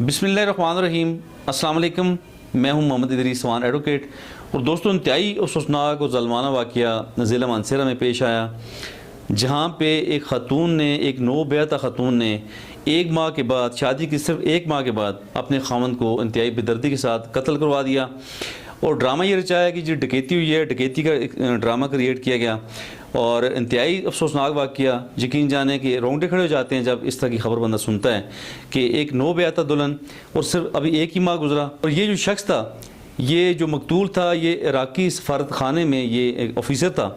बिस्मिल्लाहिर्रहमानिर्रहीम। अस्सलाम वालेकुम। मैं हूं मोहम्मद इदरीस स्वान एडवोकेट। और दोस्तों, इंतहाई अफसोसनाक और ज़लमाना वाक़या ज़िला मानसरा में पेश आया, जहां पे एक ख़तून ने, एक नौबेहता ख़तून ने एक माह के बाद, शादी की सिर्फ एक माह के बाद, अपने ख़ावंद को इंतहाई बेदर्दी के साथ कत्ल करवा दिया। और ड्रामा ये रचाया कि जो डकैती हुई है, डकैती का एक ड्रामा क्रिएट किया गया। और इंतहाई अफसोसनाक वाक़या, यकीन जाने कि रोंगटे खड़े हो जाते हैं जब इस तरह की खबर बंदा सुनता है कि एक नौबेहता दुल्हन, और सिर्फ अभी एक ही माह गुजरा, और ये जो शख्स था, ये जो मकतूल था, ये इराकी सफारत खाने में ये एक ऑफिसर था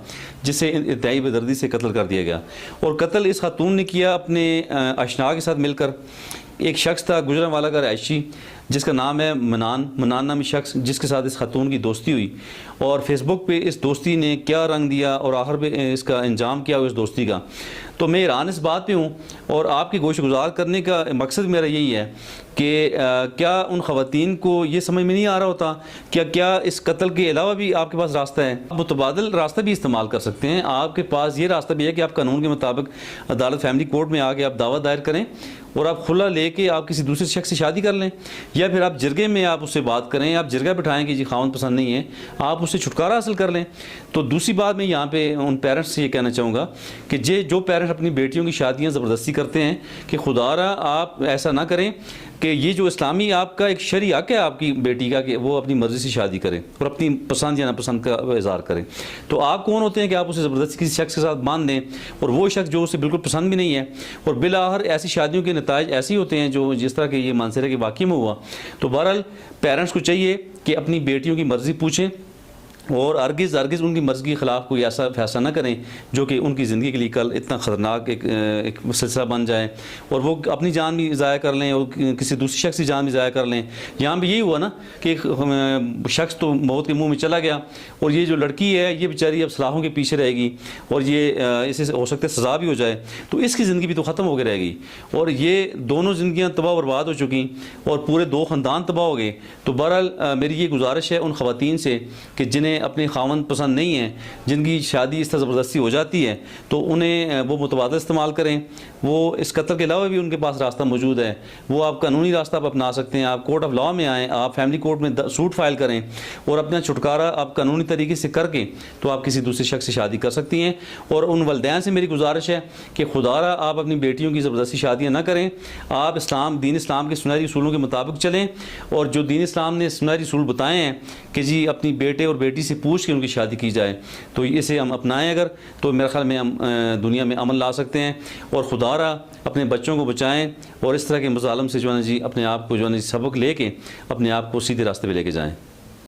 जिसे इंतहाई बेदर्दी से कत्ल कर दिया गया। और कत्ल इस खातून ने किया अपने अशना के साथ मिलकर। एक शख्स था गुजरांवाला का रहायशी, जिसका नाम है मनान नामी शख्स, जिसके साथ इस खातून की दोस्ती हुई। और फेसबुक पे इस दोस्ती ने क्या रंग दिया और आखिर में इसका अंजाम क्या हुआ इस दोस्ती का, तो मैं हैरान इस बात पे हूँ। और आपकी गोश गुजार करने का मकसद मेरा यही है कि क्या उन ख़वातीन को ये समझ में नहीं आ रहा होता क्या इस कत्ल के अलावा भी आपके पास रास्ता है। आप मुतबादिल रास्ता भी इस्तेमाल कर सकते हैं। आपके पास ये रास्ता भी है कि आप कानून के मुताबिक अदालत फैमिली कोर्ट में आके आप दावा दायर करें और आप खुला लेके आप किसी दूसरे शख्स से शादी कर लें, या फिर आप जिरगे में आप उससे बात करें, आप जिरगा बिठाएं कि जी खावन पसंद नहीं है, आप उससे छुटकारा हासिल कर लें। तो दूसरी बात मैं यहाँ पे उन पेरेंट्स से ये कहना चाहूँगा कि जो पेरेंट्स अपनी बेटियों की शादियाँ ज़बरदस्ती करते हैं, कि खुदारा आप ऐसा ना करें कि ये जो इस्लामी आपका एक शरई हक है आपकी बेटी का, कि वो अपनी मर्ज़ी से शादी करे और अपनी पसंद या नापसंद का इज़हार करें। तो आप कौन होते हैं कि आप उसे ज़बरदस्ती किसी शख्स के साथ बांध दें, और वो शख्स जो उसे बिल्कुल पसंद भी नहीं है। और बिलाखिर ऐसी शादियों के नताइज ऐसे ही होते हैं जो जिस तरह के ये मानसरे के वाक़ये में हुआ। तो बहरहाल पेरेंट्स को चाहिए कि अपनी बेटियों की मर्ज़ी पूछें और अर्गिज़ उनकी मर्ज़ी के ख़िलाफ़ कोई ऐसा फैसला ना करें जो कि उनकी ज़िंदगी के लिए कल इतना ख़तरनाक एक सिलसिला बन जाए, और वो अपनी जान भी ज़ाया कर लें और किसी दूसरे शख्स की जान भी ज़ाया कर लें। यहाँ भी यही हुआ ना कि एक शख्स तो मौत के मुँह में चला गया, और ये जो लड़की है ये बेचारी अब सलाहों के पीछे रहेगी, और ये इसे हो सकता है सज़ा भी हो जाए, तो इसकी ज़िंदगी भी तो ख़त्म हो गई रहेगी। और ये दोनों ज़िंदगियाँ तबाह बर्बाद हो चुकी और पूरे दो ख़ानदान तबाह हो गए। तो बहरहाल मेरी ये गुजारिश है उन ख़वातीन से कि जिन्हें अपने खावंद पसंद नहीं है, जिनकी शादी इस तरह ज़बरदस्ती हो जाती है, तो उन्हें वो मुतबादल इस्तेमाल करें। वो इस कत्ल के अलावा भी उनके पास रास्ता मौजूद है, वो आप कानूनी रास्ता आप अपना सकते हैं। आप कोर्ट ऑफ लॉ में आएँ, आप फैमिली कोर्ट में सूट फाइल करें और अपना छुटकारा आप कानूनी तरीके से करके तो आप किसी दूसरे शख्स से शादी कर सकती हैं। और उन वलदैन से मेरी गुजारिश है कि खुदारा आप अपनी बेटियों की ज़बरदस्ती शादियाँ ना करें। आप दीन इस्लाम के सुनहरी उसूलों के मुताबिक चलें, और जो दीन इस्लाम ने सुनहरी उसूल बताए हैं कि जी अपनी बेटे और बेटी से पूछ के उनकी शादी की जाए, तो इसे हम अपनाएं अगर, तो मेरे ख्याल में हम दुनिया में अमन ला सकते हैं। और खुदारा अपने बच्चों को बचाएं और इस तरह के मज़ालम से जो है जी अपने आप को जो है सबक लेके अपने आप को सीधे रास्ते पे लेके जाएं।